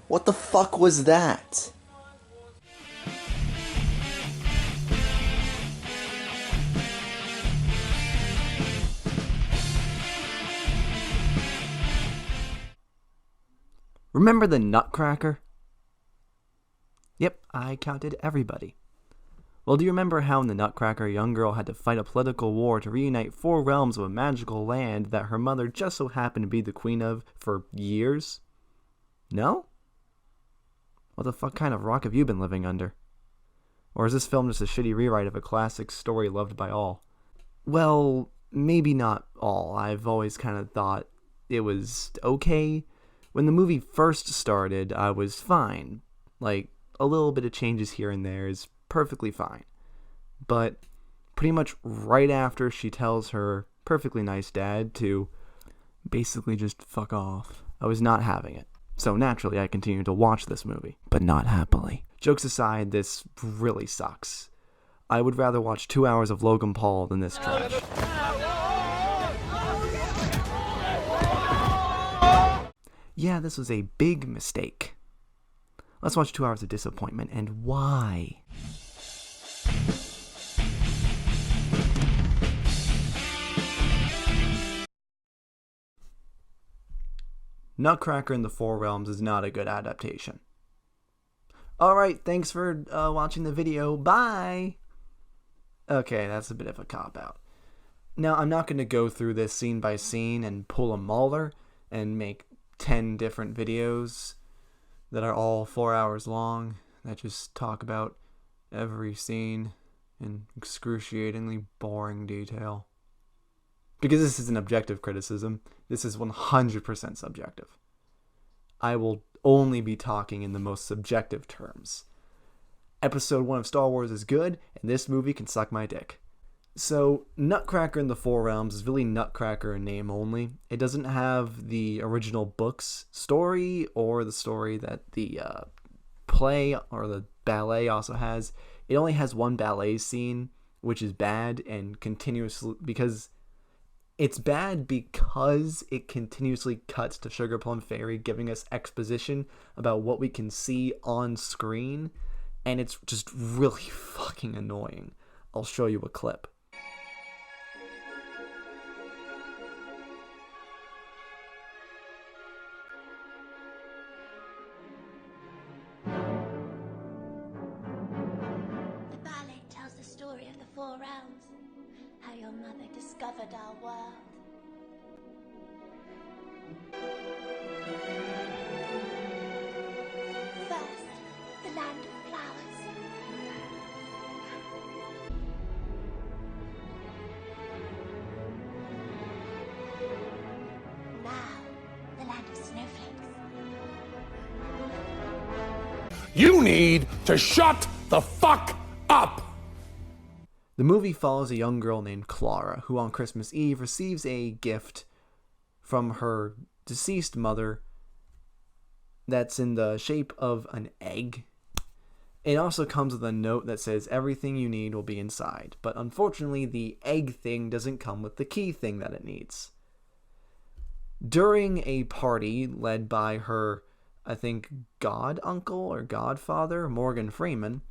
What the fuck was that? Remember the Nutcracker? Yep, I counted everybody. Well, do you remember how in the Nutcracker a young girl had to fight a political war to reunite 4 realms of a magical land that her mother just so happened to be the queen of for years? No? What the fuck kind of rock have you been living under? Or is this film just a shitty rewrite of a classic story loved by all? Well, maybe not all. I've always kind of thought it was okay. When the movie first started, I was fine. Like, a little bit of changes here and there is perfectly fine. But pretty much right after she tells her perfectly nice dad to basically just fuck off, I was not having it. So naturally, I continued to watch this movie, but not happily. Jokes aside, this really sucks. I would rather watch 2 hours of Logan Paul than this trash. Yeah, this was a big mistake. Let's watch 2 hours of disappointment and why. Nutcracker in the Four Realms is not a good adaptation. Alright, thanks for watching the video. Bye! Okay, that's a bit of a cop-out. Now, I'm not going to go through this scene by scene and pull a Mauler and make 10 different videos that are all 4 hours long that just talk about every scene in excruciatingly boring detail. Because this is an objective criticism, this is 100% subjective. I will only be talking in the most subjective terms. Episode 1 of Star Wars is good, and this movie can suck my dick. So, Nutcracker in the Four Realms is really Nutcracker in name only. It doesn't have the original book's story or the story that the play or the ballet also has. It only has one ballet scene, which is bad and continuously because it's bad because it continuously cuts to Sugar Plum Fairy giving us exposition about what we can see on screen, and it's just really fucking annoying. I'll show you a clip. The ballet tells the story of the Four Realms, how your mother discovered our world. First, the land of flowers. Now, the land of snowflakes. You need to shut the fuck up! The movie follows a young girl named Clara, who on Christmas Eve receives a gift from her deceased mother that's in the shape of an egg. It also comes with a note that says everything you need will be inside, but unfortunately the egg thing doesn't come with the key thing that it needs. During a party led by her, I think, god uncle or godfather, Morgan Freeman,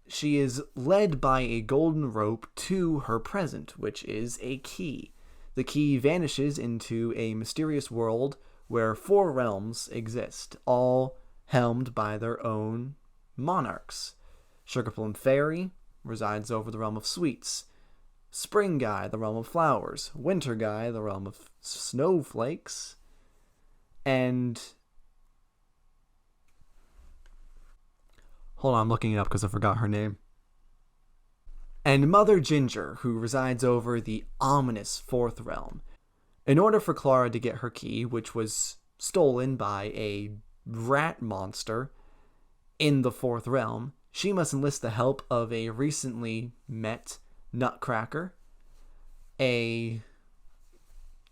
she is led by a golden rope to her present, which is a key. The key vanishes into a mysterious world where 4 realms exist, all helmed by their own monarchs. Sugar Plum Fairy resides over the realm of sweets. Spring Guy, the realm of flowers. Winter Guy, the realm of snowflakes. And hold on, I'm looking it up because I forgot her name. And Mother Ginger, who resides over the ominous 4th realm. In order for Clara to get her key, which was stolen by a rat monster in the 4th realm, she must enlist the help of a recently met Nutcracker, a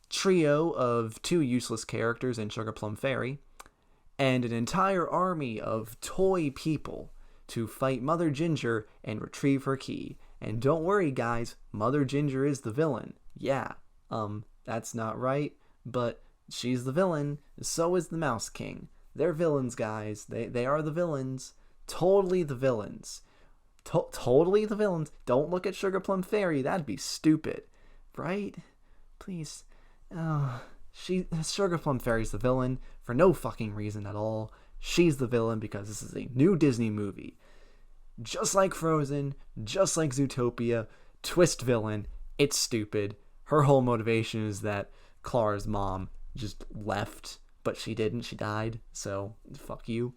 trio of 2 useless characters in Sugar Plum Fairy, and an entire army of toy people to fight Mother Ginger and retrieve her key. And don't worry, guys, Mother Ginger is the villain. Yeah, that's not right, but she's the villain. So is the Mouse King. They're villains, guys. They are the villains. Totally the villains. Totally the villains. Don't look at Sugar Plum Fairy. That'd be stupid. Right? Please. Sugar Plum Fairy's the villain for no fucking reason at all. She's the villain because this is a new Disney movie. Just like Frozen, just like Zootopia, twist villain. It's stupid. Her whole motivation is that Clara's mom just left, but she didn't. She died. So, fuck you.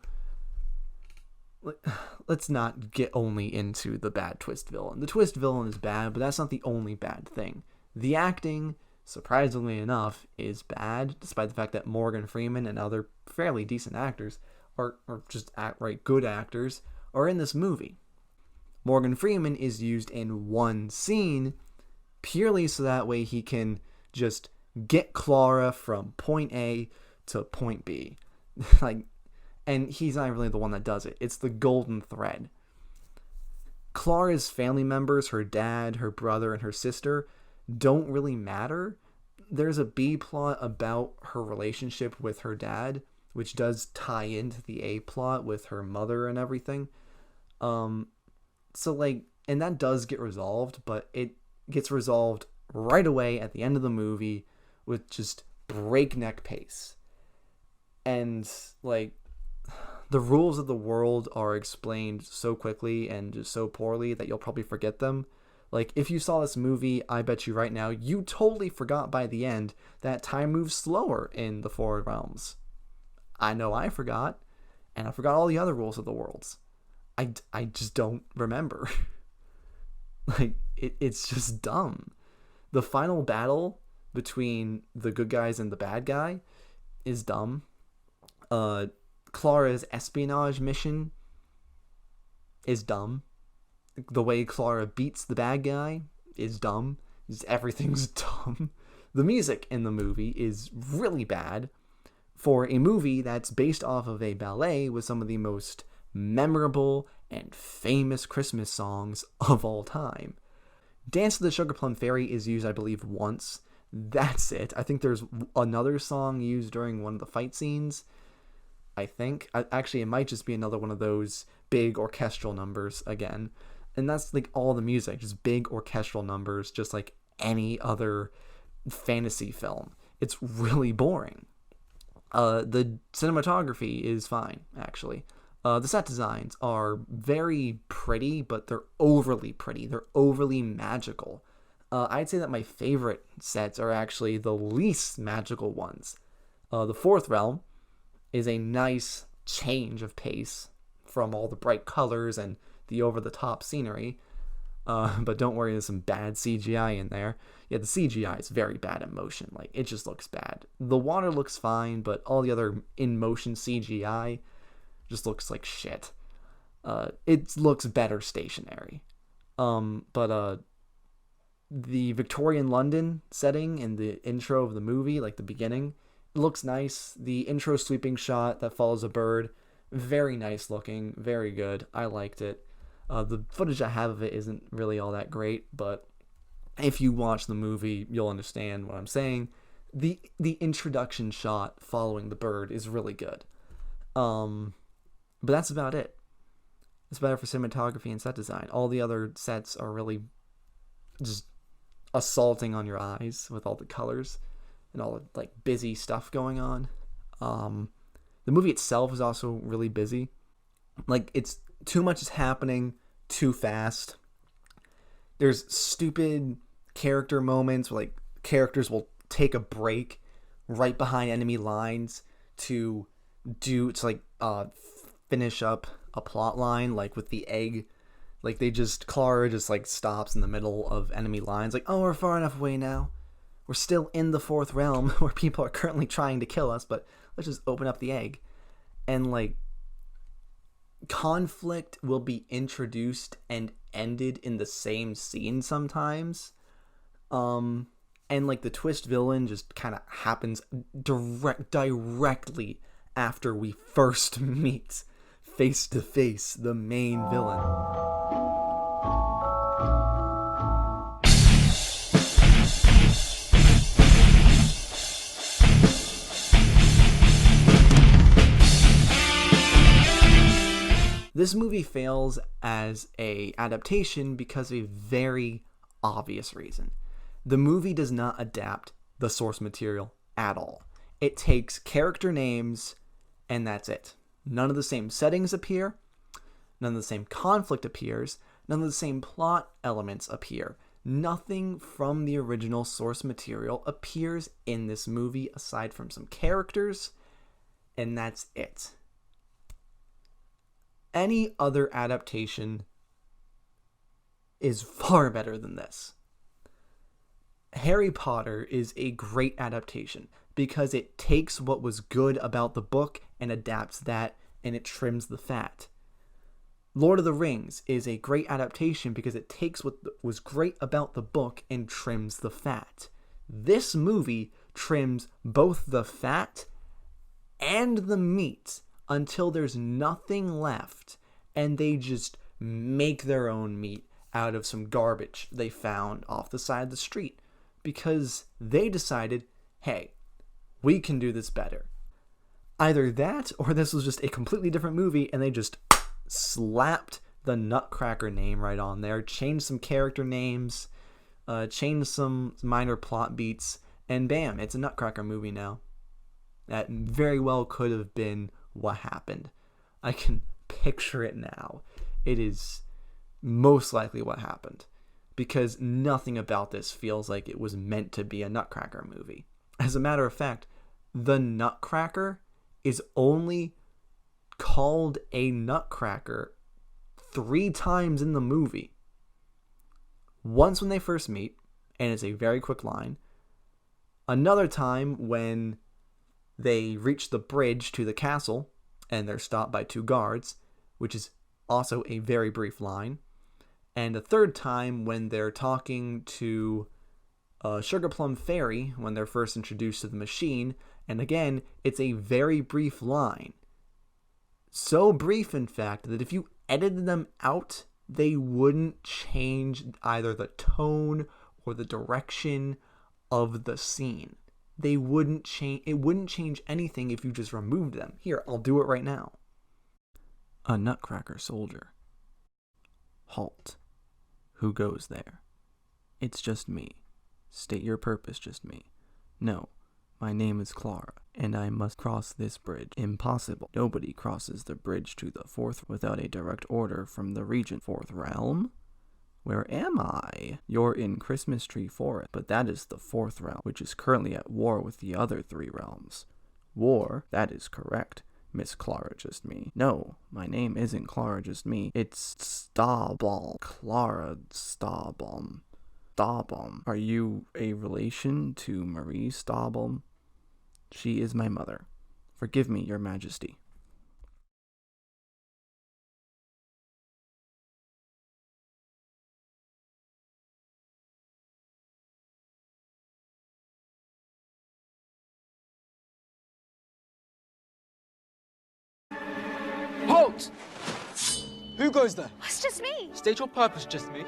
Let's not get only into the bad twist villain. The twist villain is bad, but that's not the only bad thing. The acting, surprisingly enough, is bad, despite the fact that Morgan Freeman and other fairly decent actors, or just outright good actors, are in this movie. Morgan Freeman is used in one scene purely so that way he can just get Clara from point A to point B. And he's not really the one that does it. It's the golden thread. Clara's family members, her dad, her brother, and her sister, don't really matter. There's a B plot about her relationship with her dad, which does tie into the A plot with her mother and everything. And that does get resolved, but it gets resolved right away at the end of the movie with just breakneck pace. And, the rules of the world are explained so quickly and just so poorly that you'll probably forget them. If you saw this movie, I bet you right now, you totally forgot by the end that time moves slower in the Four Realms. I know I forgot, and I forgot all the other rules of the worlds. I just don't remember. It's just dumb. The final battle between the good guys and the bad guy is dumb. Clara's espionage mission is dumb. The way Clara beats the bad guy is dumb. Everything's dumb. The music in the movie is really bad for a movie that's based off of a ballet with some of the most memorable and famous Christmas songs of all time. Dance to the Sugar Plum Fairy is used, I believe, once. That's it. I think there's another song used during one of the fight scenes. I think. Actually, it might just be another one of those big orchestral numbers again. And that's all the music, just big orchestral numbers, just like any other fantasy film. It's really boring. The cinematography is fine, actually. The set designs are very pretty, but they're overly pretty. They're overly magical. I'd say that my favorite sets are actually the least magical ones. The Fourth Realm is a nice change of pace from all the bright colors and the over-the-top scenery. But don't worry, there's some bad CGI in there. Yeah, the CGI is very bad in motion. It just looks bad. The water looks fine, but all the other in-motion CGI just looks like shit. It looks better stationary. But the Victorian London setting in the intro of the movie, the beginning, it looks nice. The intro sweeping shot that follows a bird, very nice looking, very good. I liked it. The footage I have of it isn't really all that great, but if you watch the movie, you'll understand what I'm saying. The introduction shot following the bird is really good. But that's about it. It's better for cinematography and set design. All the other sets are really just assaulting on your eyes with all the colors and all the busy stuff going on. The movie itself is also really busy. It's too much is happening too fast. There's stupid character moments where characters will take a break right behind enemy lines to finish up a plot line, with the egg. Clara just stops in the middle of enemy lines, oh, we're far enough away now. We're still in the Fourth Realm where people are currently trying to kill us, but let's just open up the egg. And conflict will be introduced and ended in the same scene sometimes. And the twist villain just kind of happens directly after we first meet face to face the main villain. This movie fails as a adaptation because of a very obvious reason. The movie does not adapt the source material at all. It takes character names and that's it. None of the same settings appear, none of the same conflict appears, none of the same plot elements appear. Nothing from the original source material appears in this movie aside from some characters, and that's it. Any other adaptation is far better than this. Harry Potter is a great adaptation because it takes what was good about the book and adapts that, and it trims the fat. Lord of the Rings is a great adaptation because it takes what was great about the book and trims the fat. This movie trims both the fat and the meat until there's nothing left, and they just make their own meat out of some garbage they found off the side of the street because they decided, hey, we can do this better. Either that or this was just a completely different movie and they just slapped the Nutcracker name right on there, changed some character names, changed some minor plot beats, and bam, it's a Nutcracker movie now. That very well could have been what happened. I can picture it now. It is most likely what happened because nothing about this feels like it was meant to be a Nutcracker movie. As a matter of fact, the Nutcracker is only called a Nutcracker 3 times in the movie. Once when they first meet, and it's a very quick line. Another time when they reach the bridge to the castle, and they're stopped by 2 guards, which is also a very brief line. And a third time when they're talking to Sugar Plum Fairy when they're first introduced to the machine, and again, it's a very brief line. So brief, in fact, that if you edited them out, they wouldn't change either the tone or the direction of the scene. They wouldn't change. It wouldn't change anything if you just removed them. Here, I'll do it right now. A Nutcracker soldier. Halt. Who goes there? It's just me. State your purpose, just me. No, my name is Clara, and I must cross this bridge. Impossible. Nobody crosses the bridge to the 4th without a direct order from the regent. 4th realm? Where am I? You're in Christmas Tree Forest, but that is the 4th realm, which is currently at war with the other 3 realms. War? That is correct. Miss Clara Just Me. No, my name isn't Clara Just Me. It's Stawball. Clara Stawbaum. Stawbaum. Are you a relation to Marie Stawbaum? She is my mother. Forgive me, your majesty. Halt! Who goes there? It's just me. State your purpose, just me.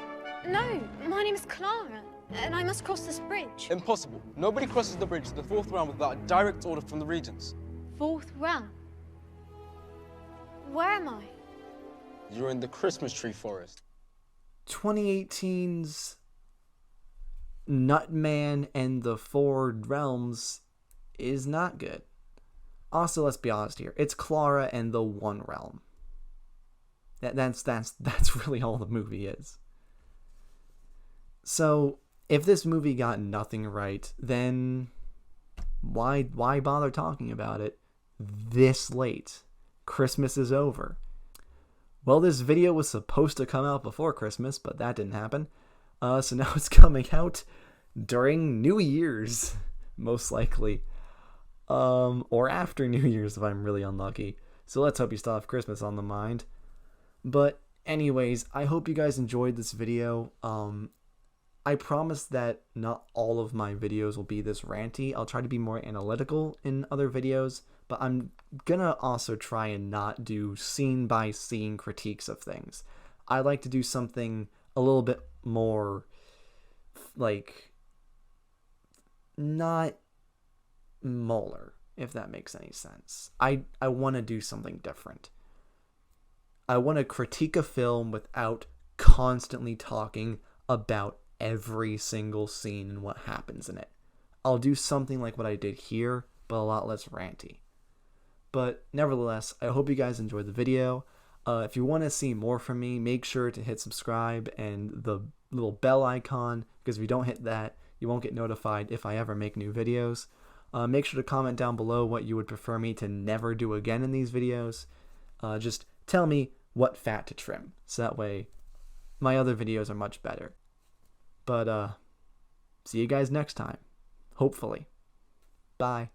No, my name is Clara, and I must cross this bridge. Impossible. Nobody crosses the bridge to the 4th realm without a direct order from the regents. 4th realm? Where am I? You're in the Christmas Tree Forest. 2018's Nutman and the 4 Realms is not good. Also, let's be honest here. It's Clara and the 1 realm. That's really all the movie is. So, if this movie got nothing right, then why bother talking about it this late? Christmas is over. Well, this video was supposed to come out before Christmas, but that didn't happen. So now it's coming out during New Year's, most likely. Or after New Year's if I'm really unlucky. So let's hope you still have Christmas on the mind. But anyways, I hope you guys enjoyed this video. I promise that not all of my videos will be this ranty. I'll try to be more analytical in other videos, but I'm gonna also try and not do scene by scene critiques of things. I like to do something a little bit more like not Molar, if that makes any sense. I want to do something different. I want to critique a film without constantly talking about every single scene and what happens in it. I'll do something like what I did here, but a lot less ranty. But nevertheless, I hope you guys enjoyed the video. If you want to see more from me, make sure to hit subscribe and the little bell icon, because if you don't hit that, you won't get notified if I ever make new videos. Make sure to comment down below what you would prefer me to never do again in these videos. Just tell me what fat to trim, so that way my other videos are much better. But see you guys next time, hopefully. Bye.